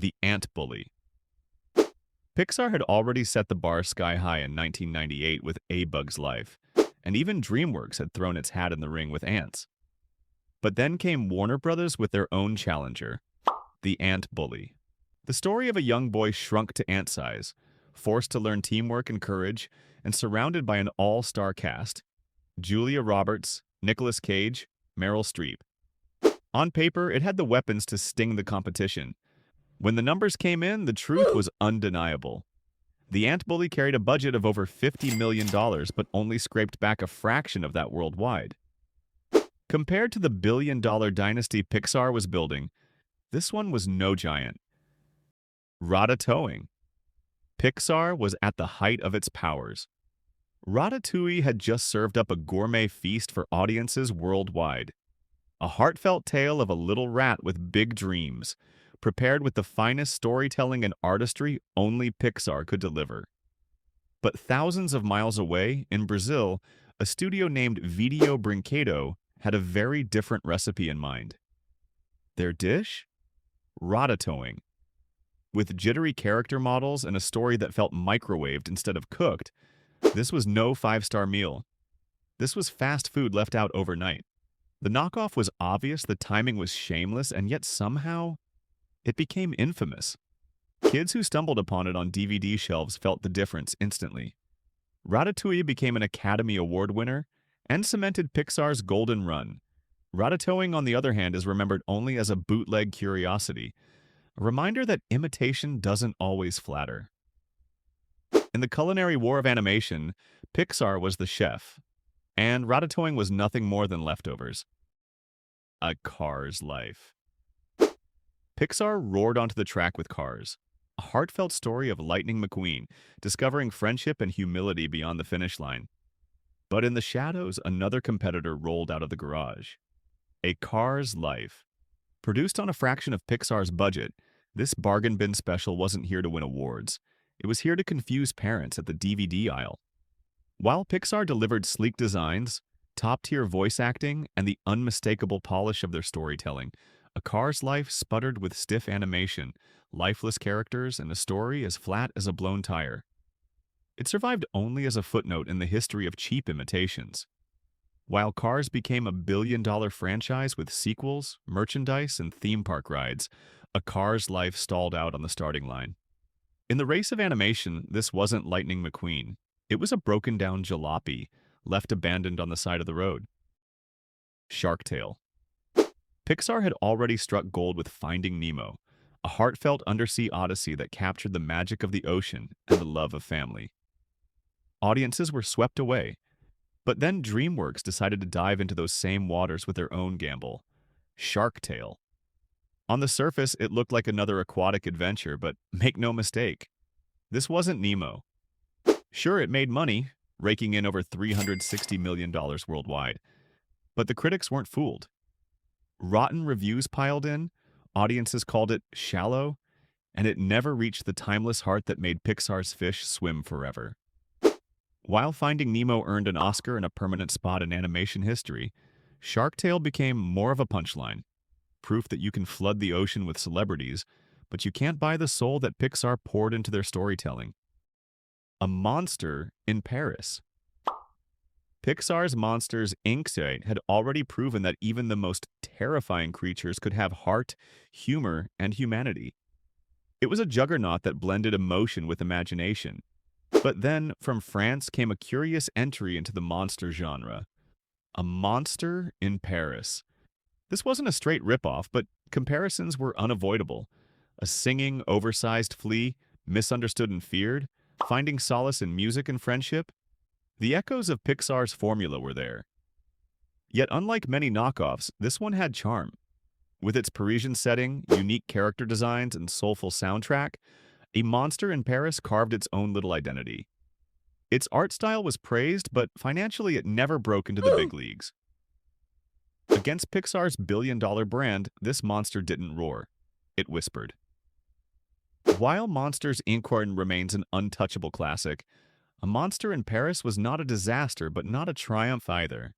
The Ant Bully. Pixar had already set the bar sky high in 1998 with A Bug's Life, and even DreamWorks had thrown its hat in the ring with ants. But then came Warner Brothers with their own challenger, The Ant Bully. The story of a young boy shrunk to ant size, forced to learn teamwork and courage, and surrounded by an all-star cast: Julia Roberts, Nicolas Cage, Meryl Streep. On paper, it had the weapons to sting the competition. When the numbers came in, the truth was undeniable. The Ant Bully carried a budget of over $50 million, but only scraped back a fraction of that worldwide. Compared to the billion-dollar dynasty Pixar was building, this one was no giant. Ratatoing. Pixar was at the height of its powers. Ratatouille had just served up a gourmet feast for audiences worldwide. A heartfelt tale of a little rat with big dreams, prepared with the finest storytelling and artistry only Pixar could deliver. But thousands of miles away, in Brazil, a studio named Video Brinquedo had a very different recipe in mind. Their dish? Ratatoing. With jittery character models and a story that felt microwaved instead of cooked, this was no five-star meal. This was fast food left out overnight. The knockoff was obvious, the timing was shameless, and yet somehow, it became infamous. Kids who stumbled upon it on DVD shelves felt the difference instantly. Ratatouille became an Academy Award winner and cemented Pixar's golden run. Ratatouille, on the other hand, is remembered only as a bootleg curiosity, a reminder that imitation doesn't always flatter. In the culinary war of animation, Pixar was the chef, and Ratatouille was nothing more than leftovers. A Car's life. Pixar roared onto the track with Cars, a heartfelt story of Lightning McQueen discovering friendship and humility beyond the finish line. But in the shadows, another competitor rolled out of the garage. A Car's Life. Produced on a fraction of Pixar's budget, this bargain bin special wasn't here to win awards. It was here to confuse parents at the DVD aisle. While Pixar delivered sleek designs, top-tier voice acting, and the unmistakable polish of their storytelling, A Car's Life sputtered with stiff animation, lifeless characters, and a story as flat as a blown tire. It survived only as a footnote in the history of cheap imitations. While Cars became a billion-dollar franchise with sequels, merchandise, and theme park rides, A Car's Life stalled out on the starting line. In the race of animation, this wasn't Lightning McQueen. It was a broken-down jalopy, left abandoned on the side of the road. Shark Tale. Pixar had already struck gold with Finding Nemo, a heartfelt undersea odyssey that captured the magic of the ocean and the love of family. Audiences were swept away, but then DreamWorks decided to dive into those same waters with their own gamble. Shark Tale. On the surface, it looked like another aquatic adventure, but make no mistake, this wasn't Nemo. Sure, it made money, raking in over $360 million worldwide, but the critics weren't fooled. Rotten reviews piled in, audiences called it shallow, and it never reached the timeless heart that made Pixar's fish swim forever. While Finding Nemo earned an Oscar and a permanent spot in animation history, Shark Tale became more of a punchline, proof that you can flood the ocean with celebrities, but you can't buy the soul that Pixar poured into their storytelling. A monster in Paris. Pixar's Monsters, Inc. site had already proven that even the most terrifying creatures could have heart, humor, and humanity. It was a juggernaut that blended emotion with imagination. But then, from France came a curious entry into the monster genre. A Monster in Paris. This wasn't a straight ripoff, but comparisons were unavoidable. A singing, oversized flea, misunderstood and feared, finding solace in music and friendship. The echoes of Pixar's formula were there. Yet unlike many knockoffs, this one had charm. With its Parisian setting, unique character designs, and soulful soundtrack, A Monster in Paris carved its own little identity. Its art style was praised, but financially it never broke into the big leagues. Against Pixar's billion-dollar brand, this monster didn't roar. It whispered. While Monsters, Inc. remains an untouchable classic, A Monster in Paris was not a disaster, but not a triumph either.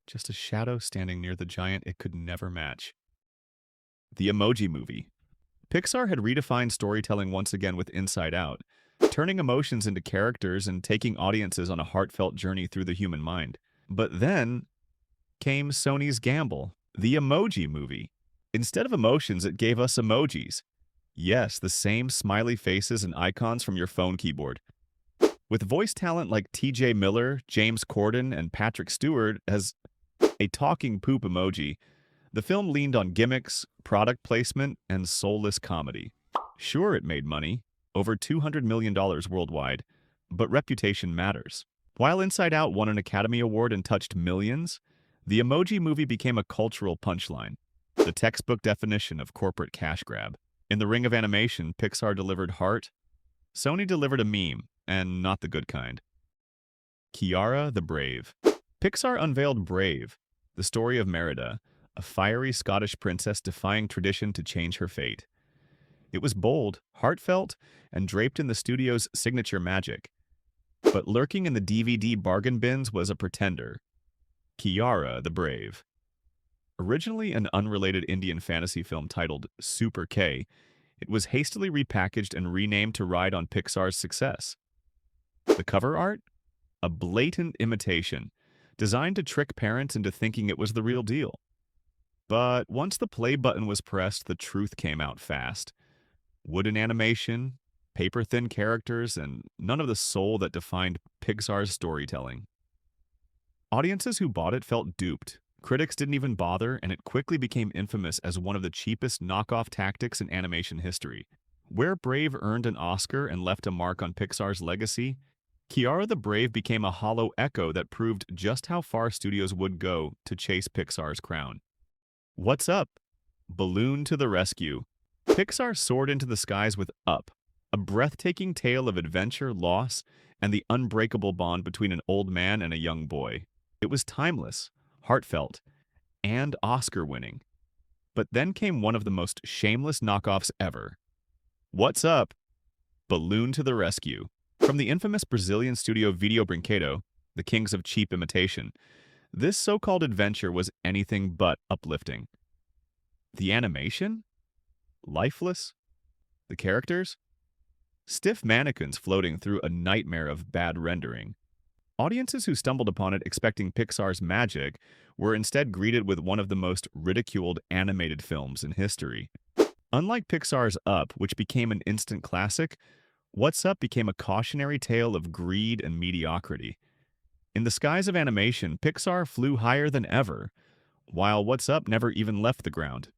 Just a shadow standing near the giant it could never match. The Emoji Movie. Pixar had redefined storytelling once again with Inside Out, turning emotions into characters and taking audiences on a heartfelt journey through the human mind. But then came Sony's gamble, the Emoji Movie. Instead of emotions, it gave us emojis. Yes, the same smiley faces and icons from your phone keyboard. With voice talent like TJ Miller, James Corden, and Patrick Stewart as a talking poop emoji, the film leaned on gimmicks, product placement, and soulless comedy. Sure, it made money, over $200 million worldwide, but reputation matters. While Inside Out won an Academy Award and touched millions, the Emoji Movie became a cultural punchline, the textbook definition of corporate cash grab. In the ring of animation, Pixar delivered heart, Sony delivered a meme, and not the good kind. Kiara the Brave. Pixar unveiled Brave, the story of Merida, a fiery Scottish princess defying tradition to change her fate. It was bold, heartfelt, and draped in the studio's signature magic. But lurking in the DVD bargain bins was a pretender, Kiara the Brave. Originally an unrelated Indian fantasy film titled Super K, it was hastily repackaged and renamed to ride on Pixar's success. The cover art? A blatant imitation, designed to trick parents into thinking it was the real deal. But once the play button was pressed, the truth came out fast. Wooden animation, paper-thin characters, and none of the soul that defined Pixar's storytelling. Audiences who bought it felt duped. Critics didn't even bother, and it quickly became infamous as one of the cheapest knockoff tactics in animation history. Where Brave earned an Oscar and left a mark on Pixar's legacy, Kiara the Brave became a hollow echo that proved just how far studios would go to chase Pixar's crown. What's Up? Balloon to the rescue. Pixar soared into the skies with Up, a breathtaking tale of adventure, loss, and the unbreakable bond between an old man and a young boy. It was timeless, heartfelt, and Oscar-winning. But then came one of the most shameless knockoffs ever. What's Up? Balloon to the rescue. From the infamous Brazilian studio Video Brinquedo, the kings of cheap imitation, this so-called adventure was anything but uplifting. The animation? Lifeless? The characters? Stiff mannequins floating through a nightmare of bad rendering. Audiences who stumbled upon it expecting Pixar's magic were instead greeted with one of the most ridiculed animated films in history. Unlike Pixar's Up, which became an instant classic, What's Up became a cautionary tale of greed and mediocrity. In the skies of animation, Pixar flew higher than ever, while What's Up never even left the ground.